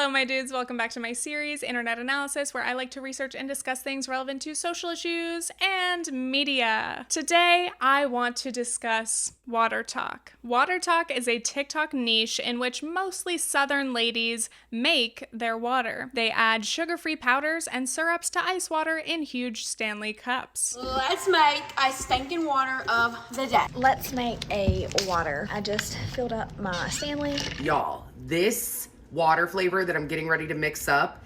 Hello, my dudes. Welcome back to my series, Internet Analysis, where I like to research and discuss things relevant to social issues and media. Today, I want to discuss water talk. Water talk is a TikTok niche in which mostly Southern ladies make their water. They add sugar-free powders and syrups to ice water in huge Stanley cups. Let's make a stinking water of the day. Let's make a water. I just filled up my Stanley. Y'all, this water flavor that I'm getting ready to mix up,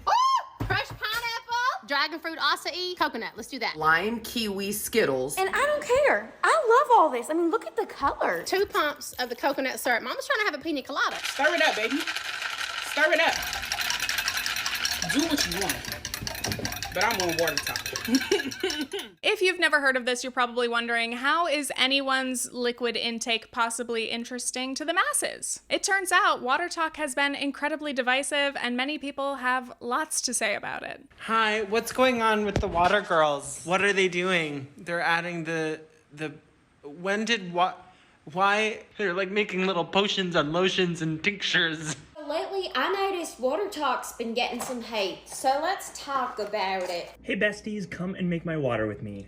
Fresh pineapple, dragon fruit acai, coconut. Let's do that. lime, kiwi, Skittles. And I don't care. I love all this. I mean, look at the color. 2 pumps of the coconut syrup. Mama's trying to have a pina colada. Stir it up, baby. Stir it up. Do what you want. But I'm on water talk. If you've never heard of this, you're probably wondering, how is anyone's liquid intake possibly interesting to the masses? It turns out water talk has been incredibly divisive and many people have lots to say about it. Hi, what's going on with the water girls? What are they doing? They're adding why? They're like making little potions on lotions and tinctures. Lately, I noticed Water Talk's been getting some hate, so let's talk about it. Hey besties, come and make my water with me.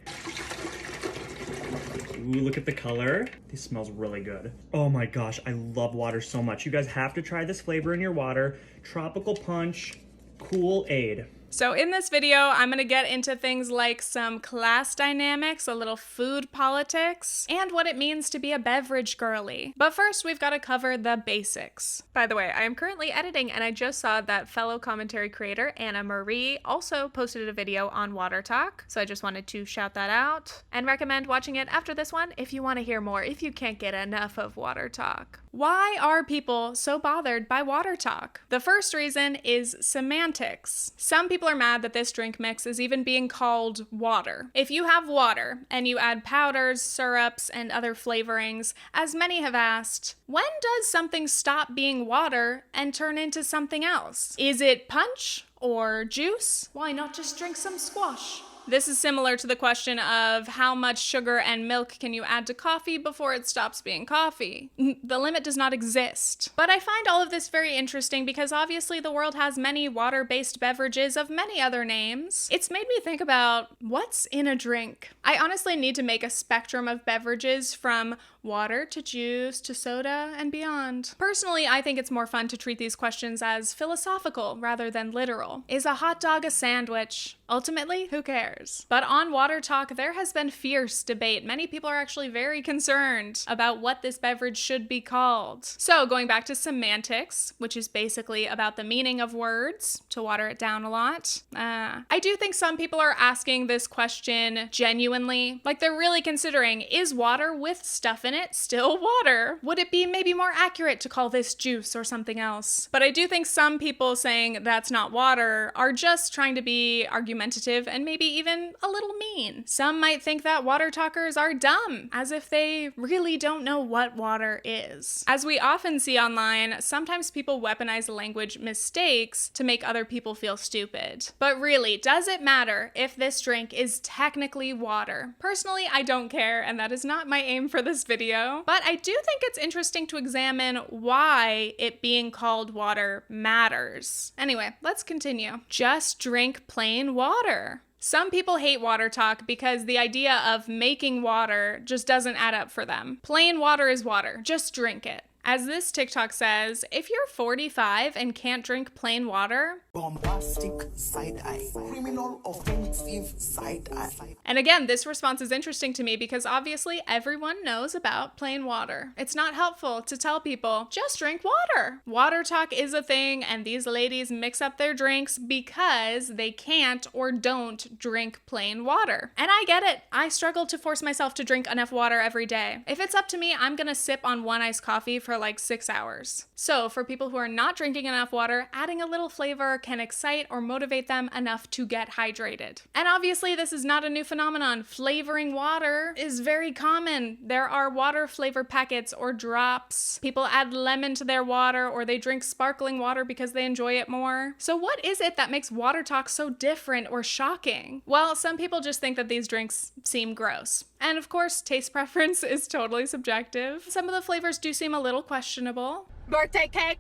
Ooh, look at the color. This smells really good. Oh my gosh, I love water so much. You guys have to try this flavor in your water. Tropical Punch, Kool-Aid. So in this video, I'm gonna get into things like some class dynamics, a little food politics, and what it means to be a beverage girly. But first, we've gotta cover the basics. By the way, I am currently editing and I just saw that fellow commentary creator Anna Marie also posted a video on water talk. So I just wanted to shout that out and recommend watching it after this one if you wanna hear more, if you can't get enough of water talk. Why are people so bothered by water talk? The first reason is semantics. Some people are mad that this drink mix is even being called water. If you have water and you add powders, syrups, and other flavorings, as many have asked, when does something stop being water and turn into something else? Is it punch or juice? Why not just drink some squash? This is similar to the question of how much sugar and milk can you add to coffee before it stops being coffee? The limit does not exist. But I find all of this very interesting because obviously the world has many water-based beverages of many other names. It's made me think about what's in a drink. I honestly need to make a spectrum of beverages from water to juice to soda and beyond. Personally, I think it's more fun to treat these questions as philosophical rather than literal. Is a hot dog a sandwich? Ultimately, who cares? But on Water Talk, there has been fierce debate. Many people are actually very concerned about what this beverage should be called. So going back to semantics, which is basically about the meaning of words, to water it down a lot, I do think some people are asking this question genuinely. Like they're really considering, is water with stuff in it still water? Would it be maybe more accurate to call this juice or something else? But I do think some people saying that's not water are just trying to be argumentative and maybe even a little mean. Some might think that water talkers are dumb, as if they really don't know what water is. As we often see online, sometimes people weaponize language mistakes to make other people feel stupid. But really, does it matter if this drink is technically water? Personally, I don't care, and that is not my aim for this video. But I do think it's interesting to examine why it being called water matters. Anyway, let's continue. Just drink plain water. Some people hate water talk because the idea of making water just doesn't add up for them. Plain water is water. Just drink it. As this TikTok says, if you're 45 and can't drink plain water, bombastic side eye, criminal offensive side eye. And again, this response is interesting to me because obviously everyone knows about plain water. It's not helpful to tell people, just drink water. Water talk is a thing, and these ladies mix up their drinks because they can't or don't drink plain water. And I get it. I struggle to force myself to drink enough water every day. If it's up to me, I'm gonna sip on one iced coffee for like 6 hours. So for people who are not drinking enough water, adding a little flavor can excite or motivate them enough to get hydrated. And obviously this is not a new phenomenon. Flavoring water is very common. There are water flavor packets or drops. People add lemon to their water or they drink sparkling water because they enjoy it more. So what is it that makes water talk so different or shocking? Well, some people just think that these drinks seem gross. And of course, taste preference is totally subjective. Some of the flavors do seem a little questionable. Birthday cake.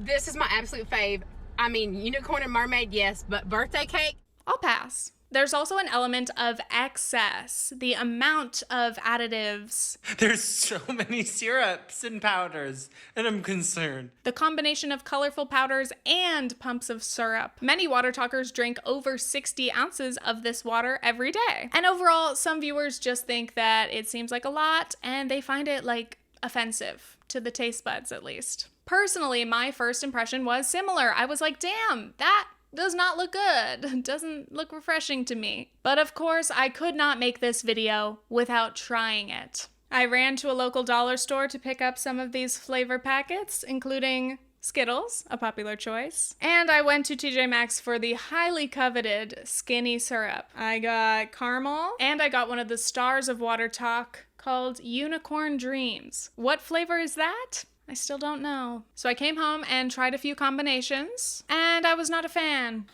This is my absolute fave. I mean, unicorn and mermaid, yes, but birthday cake? I'll pass. There's also an element of excess, the amount of additives. There's so many syrups and powders, and I'm concerned. The combination of colorful powders and pumps of syrup. Many water talkers drink over 60 ounces of this water every day. And overall, some viewers just think that it seems like a lot, and they find it like offensive to the taste buds at least. Personally, my first impression was similar. I was like, damn, that does not look good. Doesn't look refreshing to me. But of course, I could not make this video without trying it. I ran to a local dollar store to pick up some of these flavor packets, including Skittles, a popular choice. And I went to TJ Maxx for the highly coveted skinny syrup. I got caramel, and I got one of the stars of Water Talk called Unicorn Dreams. What flavor is that? I still don't know. So I came home and tried a few combinations, and I was not a fan.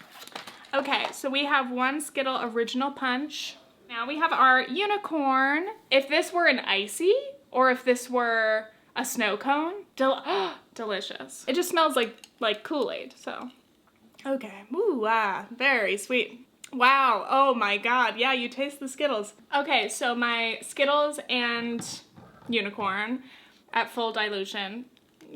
Okay, so we have one Skittle Original Punch. Now we have our unicorn. If this were an icy, or if this were a snow cone, delicious. It just smells like Kool-Aid, so. Okay, ooh, very sweet. Wow, oh my God, yeah, you taste the Skittles. Okay, so my Skittles and unicorn at full dilution.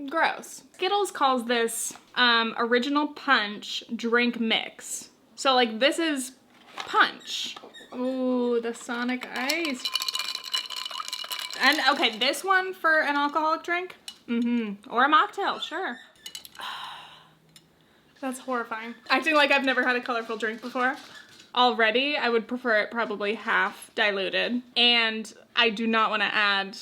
Gross. Skittles calls this Original Punch drink mix. So like this is punch. Ooh, the Sonic Ice. And okay, this one for an alcoholic drink? Or a mocktail, sure. That's horrifying. Acting like I've never had a colorful drink before. Already, I would prefer it probably half diluted. And I do not want to add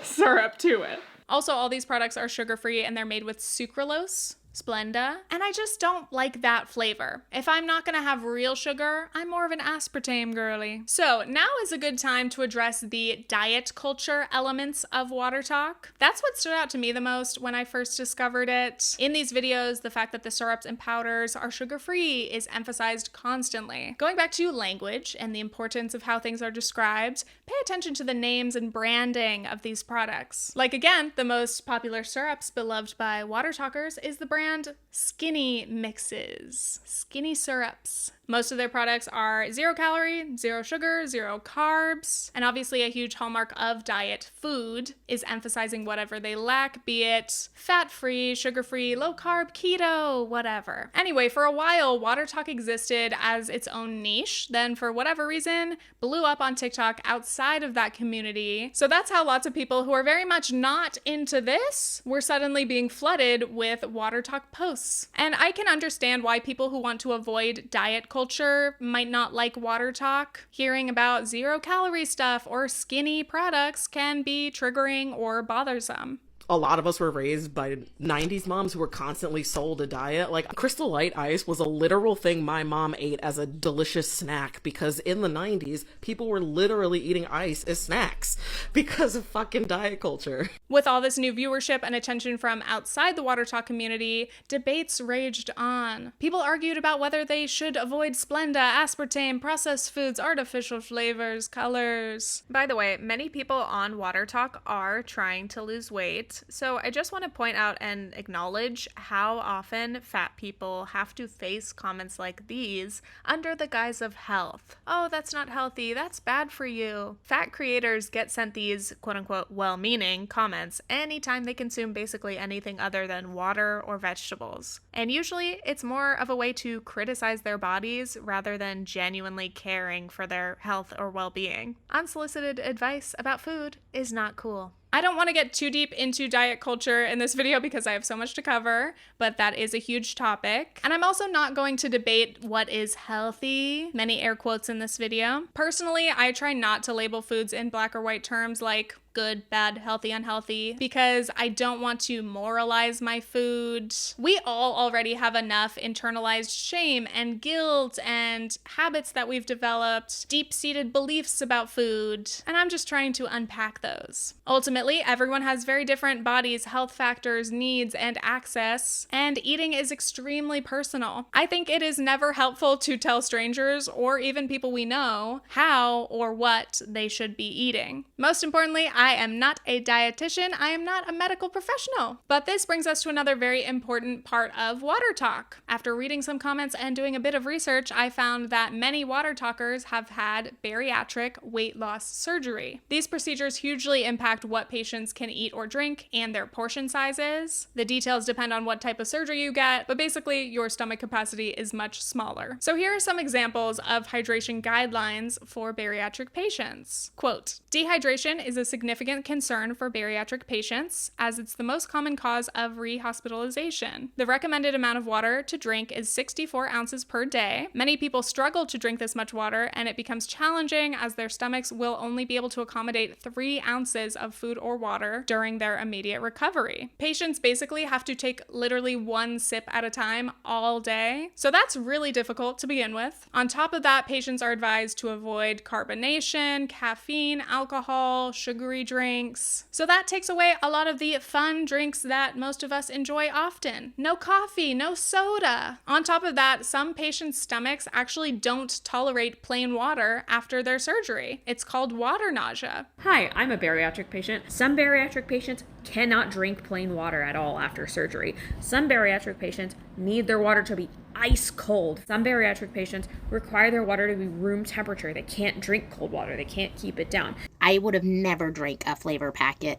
syrup to it. Also, all these products are sugar-free and they're made with sucralose, Splenda, and I just don't like that flavor. If I'm not gonna have real sugar, I'm more of an aspartame girly. So now is a good time to address the diet culture elements of Water Talk. That's what stood out to me the most when I first discovered it. In these videos, the fact that the syrups and powders are sugar-free is emphasized constantly. Going back to language and the importance of how things are described, pay attention to the names and branding of these products. Like again, the most popular syrups beloved by Water Talkers is the brand Skinny Mixes, Skinny Syrups. Most of their products are 0 calorie, 0 sugar, 0 carbs, and obviously a huge hallmark of diet food is emphasizing whatever they lack, be it fat-free, sugar-free, low-carb, keto, whatever. Anyway, for a while, Water Talk existed as its own niche, then for whatever reason, blew up on TikTok outside of that community. So that's how lots of people who are very much not into this were suddenly being flooded with Water Talk posts. And I can understand why people who want to avoid diet culture might not like Water Talk. Hearing about 0 calorie stuff or skinny products can be triggering or bothersome. A lot of us were raised by 90s moms who were constantly sold a diet. Like, Crystal Light Ice was a literal thing my mom ate as a delicious snack because in the 90s, people were literally eating ice as snacks because of fucking diet culture. With all this new viewership and attention from outside the Water Talk community, debates raged on. People argued about whether they should avoid Splenda, aspartame, processed foods, artificial flavors, colors. By the way, many people on Water Talk are trying to lose weight. So I just want to point out and acknowledge how often fat people have to face comments like these under the guise of health. Oh, that's not healthy. That's bad for you. Fat creators get sent these quote-unquote well-meaning comments anytime they consume basically anything other than water or vegetables. And usually it's more of a way to criticize their bodies rather than genuinely caring for their health or well-being. Unsolicited advice about food is not cool. I don't want to get too deep into diet culture in this video because I have so much to cover, but that is a huge topic. And I'm also not going to debate what is healthy, many air quotes in this video. Personally, I try not to label foods in black or white terms like good, bad, healthy, unhealthy, because I don't want to moralize my food. We all already have enough internalized shame and guilt and habits that we've developed, deep-seated beliefs about food, and I'm just trying to unpack those. Ultimately, everyone has very different bodies, health factors, needs, and access, and eating is extremely personal. I think it is never helpful to tell strangers, or even people we know, how or what they should be eating. Most importantly, I am not a dietitian, I am not a medical professional. But this brings us to another very important part of Water Talk. After reading some comments and doing a bit of research, I found that many water talkers have had bariatric weight loss surgery. These procedures hugely impact what patients can eat or drink and their portion sizes. The details depend on what type of surgery you get, but basically your stomach capacity is much smaller. So here are some examples of hydration guidelines for bariatric patients. Quote, dehydration is a significant concern for bariatric patients as it's the most common cause of rehospitalization. The recommended amount of water to drink is 64 ounces per day. Many people struggle to drink this much water, and it becomes challenging as their stomachs will only be able to accommodate 3 ounces of food or water during their immediate recovery. Patients basically have to take literally 1 sip at a time all day, so that's really difficult to begin with. On top of that, patients are advised to avoid carbonation, caffeine, alcohol, sugary drinks. So that takes away a lot of the fun drinks that most of us enjoy often. No coffee, no soda. On top of that, some patients' stomachs actually don't tolerate plain water after their surgery. It's called water nausea. Hi, I'm a bariatric patient. Some bariatric patients cannot drink plain water at all after surgery. Some bariatric patients need their water to be ice cold. Some bariatric patients require their water to be room temperature. They can't drink cold water. They can't keep it down. I would have never drank a flavor packet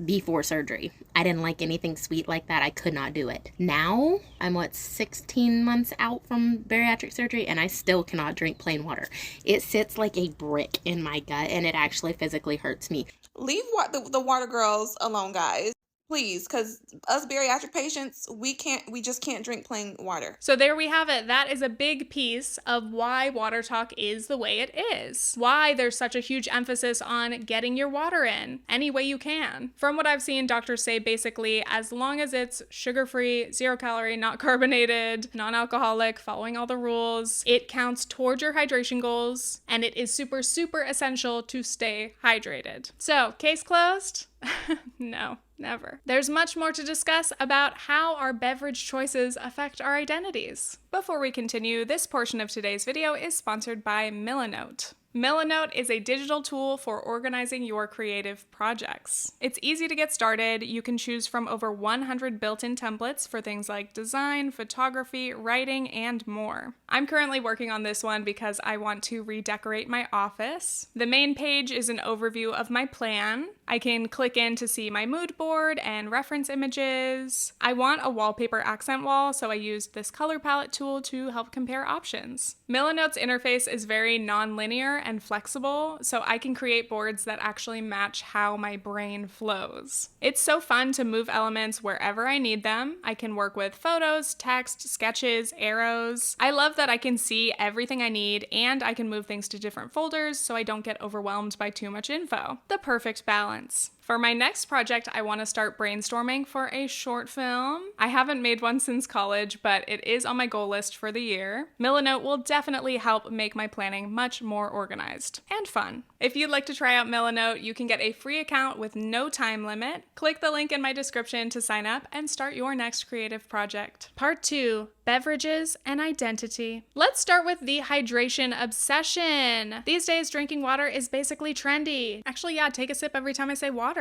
before surgery. I didn't like anything sweet like that. I could not do it. Now, I'm 16 months out from bariatric surgery and I still cannot drink plain water. It sits like a brick in my gut and it actually physically hurts me. Leave the water girls alone, guys. Please, because us bariatric patients, we just can't drink plain water. So there we have it. That is a big piece of why Water Talk is the way it is. Why there's such a huge emphasis on getting your water in any way you can. From what I've seen, doctors say basically as long as it's sugar-free, 0 calorie, not carbonated, non-alcoholic, following all the rules, it counts towards your hydration goals, and it is super, super essential to stay hydrated. So, case closed? No, never. There's much more to discuss about how our beverage choices affect our identities. Before we continue, this portion of today's video is sponsored by Milanote. Milanote is a digital tool for organizing your creative projects. It's easy to get started. You can choose from over 100 built-in templates for things like design, photography, writing, and more. I'm currently working on this one because I want to redecorate my office. The main page is an overview of my plan. I can click in to see my mood board and reference images. I want a wallpaper accent wall, so I used this color palette tool to help compare options. Milanote's interface is very non-linear and flexible, so I can create boards that actually match how my brain flows. It's so fun to move elements wherever I need them. I can work with photos, text, sketches, arrows. I love that I can see everything I need and I can move things to different folders so I don't get overwhelmed by too much info. The perfect balance. For my next project, I want to start brainstorming for a short film. I haven't made one since college, but it is on my goal list for the year. Milanote will definitely help make my planning much more organized and fun. If you'd like to try out Milanote, you can get a free account with no time limit. Click the link in my description to sign up and start your next creative project. Part 2, beverages and identity. Let's start with the hydration obsession. These days, drinking water is basically trendy. Actually, yeah, take a sip every time I say water.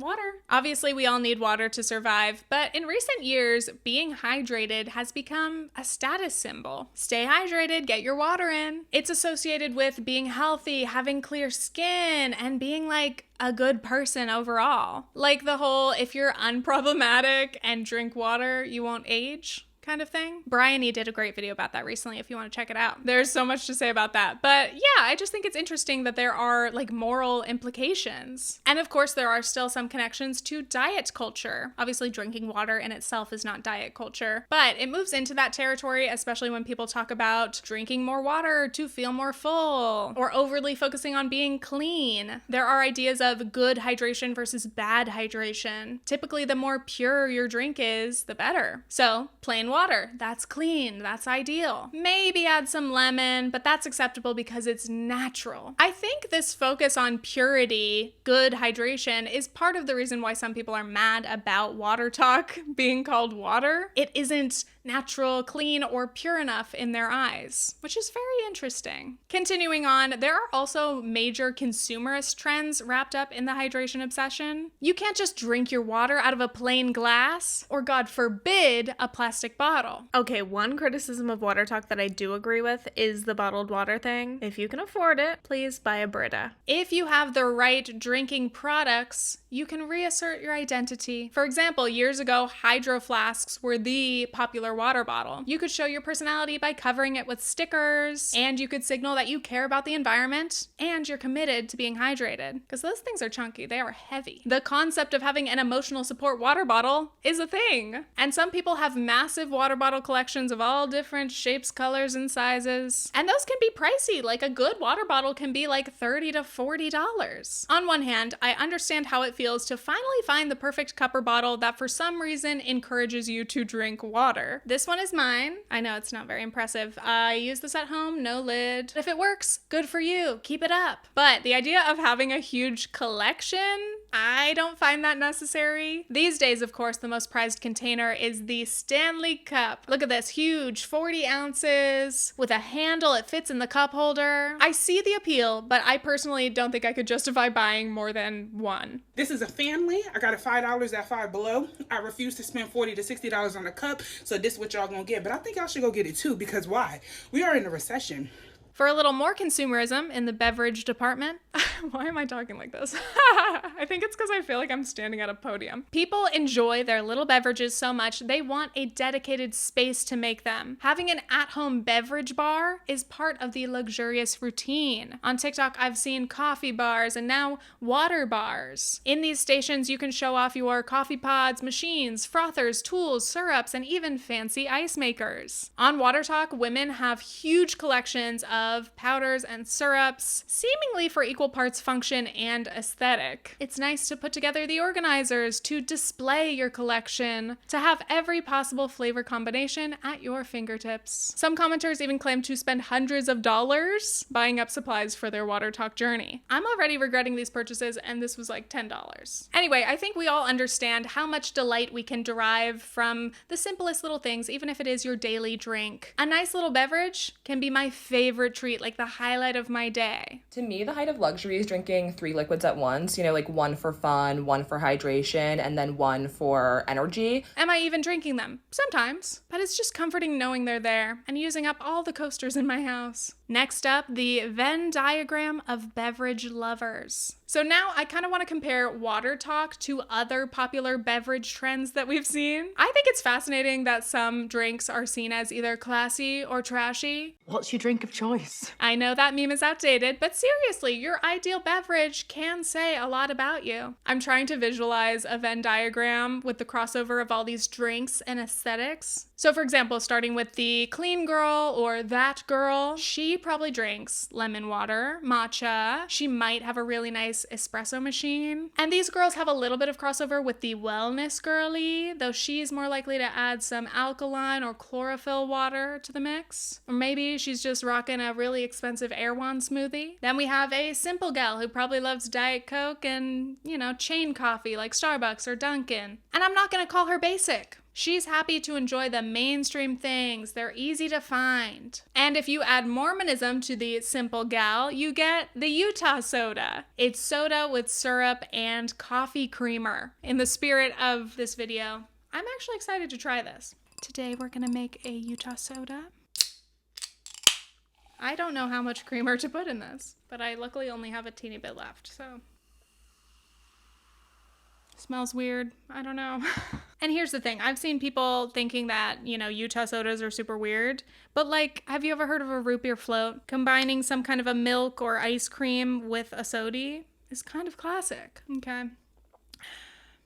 Water. Obviously, we all need water to survive, but in recent years, being hydrated has become a status symbol. Stay hydrated, get your water in. It's associated with being healthy, having clear skin, and being like a good person overall. Like the whole, if you're unproblematic and drink water, you won't age kind of thing. Bryony did a great video about that recently if you want to check it out. There's so much to say about that. But yeah, I just think it's interesting that there are like moral implications. And of course, there are still some connections to diet culture. Obviously, drinking water in itself is not diet culture, but it moves into that territory, especially when people talk about drinking more water to feel more full or overly focusing on being clean. There are ideas of good hydration versus bad hydration. Typically, the more pure your drink is, the better. So, plain water, that's clean, that's ideal. Maybe add some lemon, but that's acceptable because it's natural. I think this focus on purity, good hydration, is part of the reason why some people are mad about Water Talk being called water. It isn't natural, clean, or pure enough in their eyes, which is very interesting. Continuing on, there are also major consumerist trends wrapped up in the hydration obsession. You can't just drink your water out of a plain glass, or God forbid, a plastic bottle. Okay, one criticism of Water Talk that I do agree with is the bottled water thing. If you can afford it, please buy a Brita. If you have the right drinking products, you can reassert your identity. For example, years ago, Hydro Flasks were the popular water bottle. You could show your personality by covering it with stickers, and you could signal that you care about the environment and you're committed to being hydrated. Because those things are chunky, they are heavy. The concept of having an emotional support water bottle is a thing. And some people have massive water bottle collections of all different shapes, colors, and sizes. And those can be pricey. Like a good water bottle can be like $30 to $40. On one hand, I understand how it feels to finally find the perfect cup or bottle that for some reason encourages you to drink water. This one is mine. I know it's not very impressive. I use this at home, no lid. If it works, good for you. Keep it up. But the idea of having a huge collection, I don't find that necessary. These days, of course, the most prized container is the Stanley Cup. Look at this, huge, 40 ounces with a handle. It fits in the cup holder. I see the appeal, but I personally don't think I could justify buying more than one. This is a family. I got a $5 at Five Below. I refuse to spend $40 to $60 on a cup, so this is what y'all gonna get. But I think y'all should go get it too, because why? We are in a recession. For a little more consumerism in the beverage department, why am I talking like this? I think it's because I feel like I'm standing at a podium. People enjoy their little beverages so much, they want a dedicated space to make them. Having an at-home beverage bar is part of the luxurious routine. On TikTok, I've seen coffee bars and now water bars. In these stations, you can show off your coffee pods, machines, frothers, tools, syrups, and even fancy ice makers. On Water Talk, women have huge collections of powders and syrups, seemingly for equal parts function and aesthetic. It's nice to put together the organizers, to display your collection, to have every possible flavor combination at your fingertips. Some commenters even claim to spend hundreds of dollars buying up supplies for their Water Talk journey. I'm already regretting these purchases, and this was like $10. Anyway, I think we all understand how much delight we can derive from the simplest little things, even if it is your daily drink. A nice little beverage can be my favorite treat, like the highlight of my day. To me, the height of luxury is drinking 3 liquids at once, you know, like one for fun, one for hydration, and then one for energy. Am I even drinking them? Sometimes, but it's just comforting knowing they're there and using up all the coasters in my house. Next up, the Venn diagram of beverage lovers. So now I kind of want to compare Water Talk to other popular beverage trends that we've seen. I think it's fascinating that some drinks are seen as either classy or trashy. What's your drink of choice? I know that meme is outdated, but seriously, your ideal beverage can say a lot about you. I'm trying to visualize a Venn diagram with the crossover of all these drinks and aesthetics. So for example, starting with the clean girl or that girl, she probably drinks lemon water, matcha. She might have a really nice espresso machine. And these girls have a little bit of crossover with the wellness girly, though she's more likely to add some alkaline or chlorophyll water to the mix. Or maybe she's just rocking a really expensive Erewhon smoothie. Then we have a simple gal who probably loves Diet Coke and, you know, chain coffee like Starbucks or Dunkin'. And I'm not gonna call her basic. She's happy to enjoy the mainstream things. They're easy to find. And if you add Mormonism to the simple gal, you get the Utah soda. It's soda with syrup and coffee creamer. In the spirit of this video, I'm actually excited to try this. Today we're gonna make a Utah soda. I don't know how much creamer to put in this, but I luckily only have a teeny bit left, so. Smells weird. I don't know. And here's the thing. I've seen people thinking that, you know, Utah sodas are super weird. But like, have you ever heard of a root beer float? Combining some kind of a milk or ice cream with a soda is kind of classic. Okay.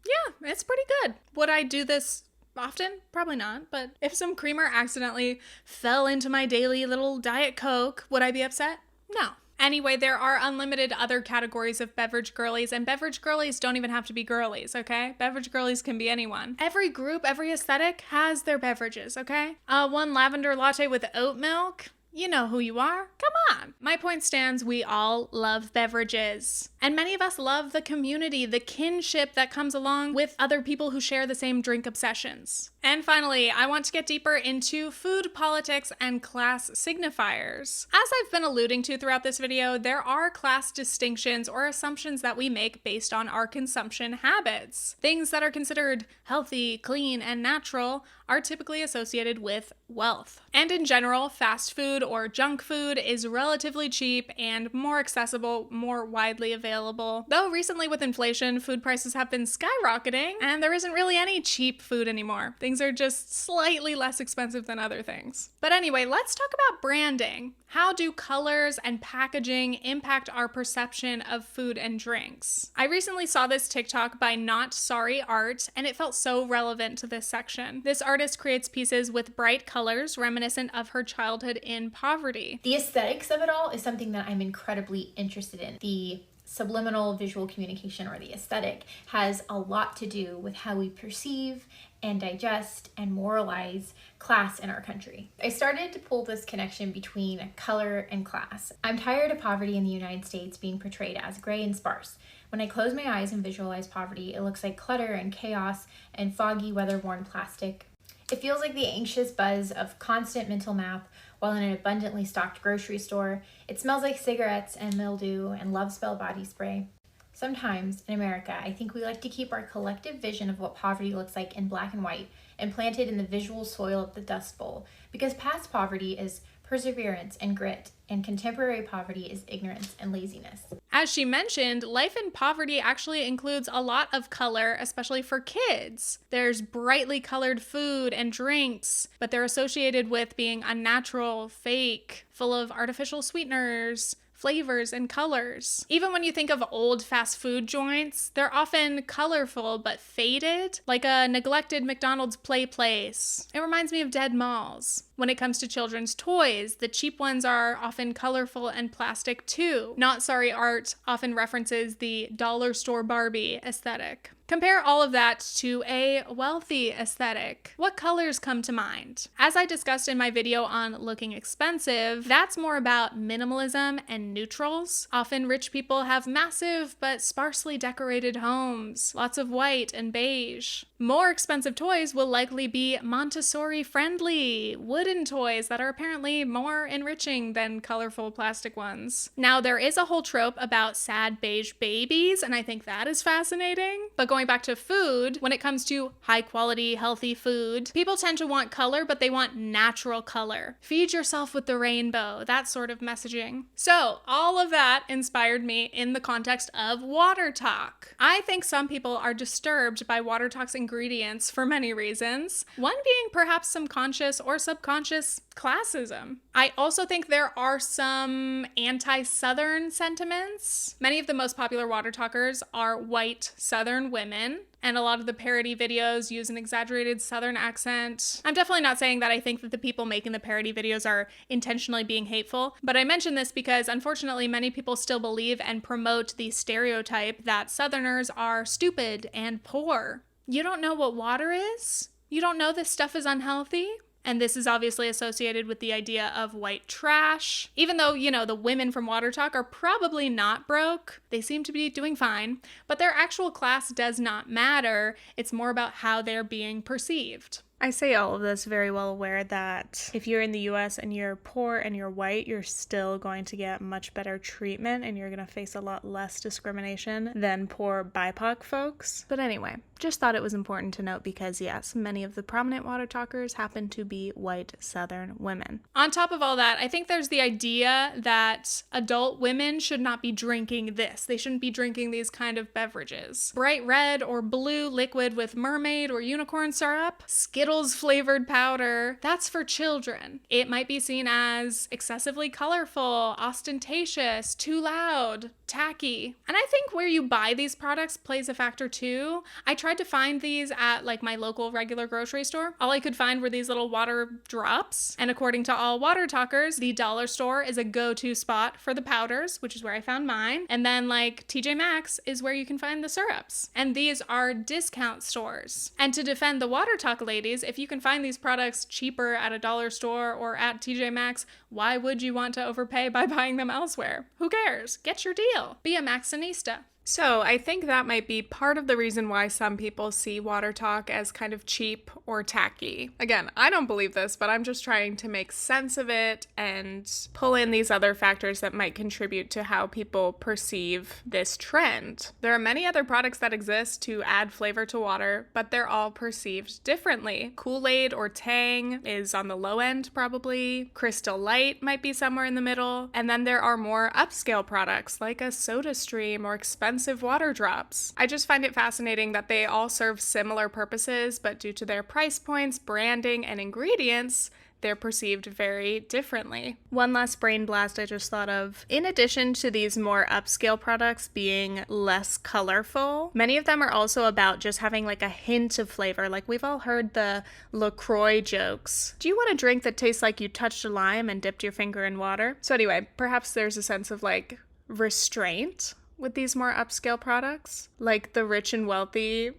Yeah, it's pretty good. Would I do this often? Probably not. But if some creamer accidentally fell into my daily little Diet Coke, would I be upset? No. Anyway, there are unlimited other categories of beverage girlies, and beverage girlies don't even have to be girlies, okay? Beverage girlies can be anyone. Every group, every aesthetic has their beverages, okay? One lavender latte with oat milk. You know who you are. Come on. My point stands, we all love beverages. And many of us love the community, the kinship that comes along with other people who share the same drink obsessions. And finally, I want to get deeper into food politics and class signifiers. As I've been alluding to throughout this video, there are class distinctions or assumptions that we make based on our consumption habits. Things that are considered healthy, clean, and natural are typically associated with wealth. And in general, fast food or junk food is relatively cheap and more accessible, more widely available. Though recently with inflation, food prices have been skyrocketing and there isn't really any cheap food anymore. Things are just slightly less expensive than other things. But anyway, let's talk about branding. How do colors and packaging impact our perception of food and drinks? I recently saw this TikTok by Not Sorry Art, and it felt so relevant to this section. This artist creates pieces with bright colors reminiscent of her childhood in poverty. The aesthetics of it all is something that I'm incredibly interested in. The subliminal visual communication, or the aesthetic, has a lot to do with how we perceive and digest and moralize class in our country. I started to pull this connection between color and class. I'm tired of poverty in the United States being portrayed as gray and sparse. When I close my eyes and visualize poverty, it looks like clutter and chaos and foggy, weather-worn plastic. It feels like the anxious buzz of constant mental math while in an abundantly stocked grocery store. It smells like cigarettes and mildew and Love Spell body spray. Sometimes, in America, I think we like to keep our collective vision of what poverty looks like in black and white and plant it in the visual soil of the Dust Bowl, because past poverty is perseverance and grit, and contemporary poverty is ignorance and laziness. As she mentioned, life in poverty actually includes a lot of color, especially for kids. There's brightly colored food and drinks, but they're associated with being unnatural, fake, full of artificial sweeteners, flavors, and colors. Even when you think of old fast food joints, they're often colorful but faded, like a neglected McDonald's play place. It reminds me of dead malls. When it comes to children's toys, the cheap ones are often colorful and plastic too. Not Sorry Art often references the dollar store Barbie aesthetic. Compare all of that to a wealthy aesthetic. What colors come to mind? As I discussed in my video on looking expensive, that's more about minimalism and neutrals. Often rich people have massive but sparsely decorated homes, lots of white and beige. More expensive toys will likely be Montessori friendly, wooden toys that are apparently more enriching than colorful plastic ones. Now, there is a whole trope about sad beige babies, and I think that is fascinating. But going back to food, when it comes to high quality, healthy food, people tend to want color, but they want natural color. Feed yourself with the rainbow, that sort of messaging. So all of that inspired me in the context of Water Talk. I think some people are disturbed by Water Talk's ingredients for many reasons, one being perhaps some conscious or subconscious classism. I also think there are some anti-Southern sentiments. Many of the most popular Water Talkers are white Southern women, and a lot of the parody videos use an exaggerated Southern accent. I'm definitely not saying that I think that the people making the parody videos are intentionally being hateful, but I mention this because unfortunately many people still believe and promote the stereotype that Southerners are stupid and poor. You don't know what water is? You don't know this stuff is unhealthy? And this is obviously associated with the idea of white trash. Even though, the women from Water Talk are probably not broke, they seem to be doing fine, but their actual class does not matter. It's more about how they're being perceived. I say all of this very well aware that if you're in the US and you're poor and you're white, you're still going to get much better treatment and you're going to face a lot less discrimination than poor BIPOC folks. But anyway, just thought it was important to note because yes, many of the prominent Water Talkers happen to be white Southern women. On top of all that, I think there's the idea that adult women should not be drinking this. They shouldn't be drinking these kind of beverages. Bright red or blue liquid with mermaid or unicorn syrup, Skittles flavored powder, that's for children. It might be seen as excessively colorful, ostentatious, too loud, tacky. And I think where you buy these products plays a factor too. I tried to find these at my local regular grocery store. All I could find were these little water drops. And according to all Water Talkers, the dollar store is a go-to spot for the powders, which is where I found mine. And then TJ Maxx is where you can find the syrups. And these are discount stores. And to defend the Water Talk ladies, if you can find these products cheaper at a dollar store or at TJ Maxx, why would you want to overpay by buying them elsewhere? Who cares? Get your deal. Be a Maxxinista. So I think that might be part of the reason why some people see Water Talk as kind of cheap or tacky. Again, I don't believe this, but I'm just trying to make sense of it and pull in these other factors that might contribute to how people perceive this trend. There are many other products that exist to add flavor to water, but they're all perceived differently. Kool-Aid or Tang is on the low end probably. Crystal Light might be somewhere in the middle. And then there are more upscale products like a SodaStream or expensive water drops. I just find it fascinating that they all serve similar purposes, but due to their price points, branding, and ingredients, they're perceived very differently. One last brain blast I just thought of. In addition to these more upscale products being less colorful, many of them are also about just having like a hint of flavor. Like we've all heard the LaCroix jokes. Do you want a drink that tastes like you touched a lime and dipped your finger in water? So anyway, perhaps there's a sense of like restraint with these more upscale products. Like the rich and wealthy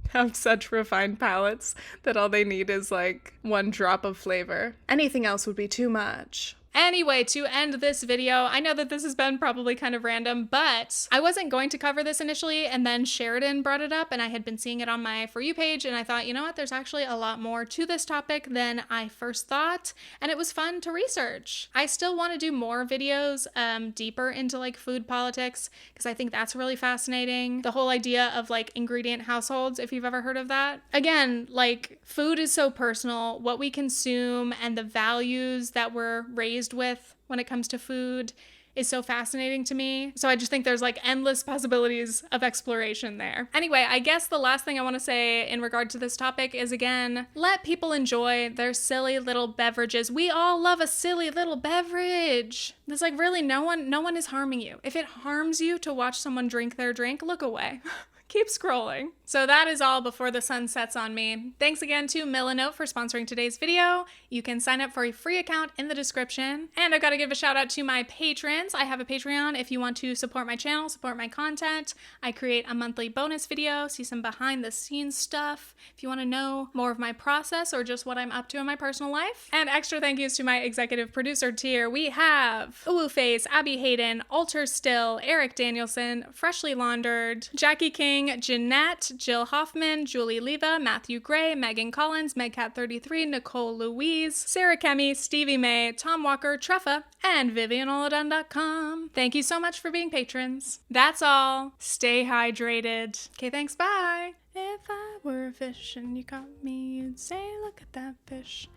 have such refined palates that all they need is like one drop of flavor. Anything else would be too much. Anyway, to end this video, I know that this has been probably kind of random, but I wasn't going to cover this initially, and then Sheridan brought it up, and I had been seeing it on my For You page, and I thought, you know what, there's actually a lot more to this topic than I first thought, and it was fun to research. I still want to do more videos deeper into like food politics, because I think that's really fascinating. The whole idea of like ingredient households, if you've ever heard of that. Again, like food is so personal. What we consume and the values that we're raised with when it comes to food is so fascinating to me. So I just think there's like endless possibilities of exploration there. Anyway, I guess the last thing I want to say in regard to this topic is, again, let people enjoy their silly little beverages. We all love a silly little beverage. There's like really no one is harming you. If it harms you to watch someone drink their drink, look away. Keep scrolling. So that is all before the sun sets on me. Thanks again to Milanote for sponsoring today's video. You can sign up for a free account in the description. And I've got to give a shout out to my patrons. I have a Patreon if you want to support my channel, support my content. I create a monthly bonus video, see some behind the scenes stuff if you want to know more of my process or just what I'm up to in my personal life. And extra thank yous to my executive producer tier. We have Uwu Face, Abby Hayden, Alter Still, Eric Danielson, Freshly Laundered, Jackie King, Jeanette, Jill Hoffman, Julie Leva, Matthew Gray, Megan Collins, Megcat33, Nicole Louise, Sarah Kemi, Stevie May, Tom Walker, Treffa, and VivianOladon.com. Thank you so much for being patrons. That's all. Stay hydrated. Okay, thanks, bye. If I were a fish and you caught me, you'd say, look at that fish.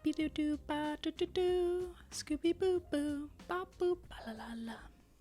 Be-doo-doo, ba-doo-doo-doo, Scooby-boo-boo, ba-boop, ba-la-la-la.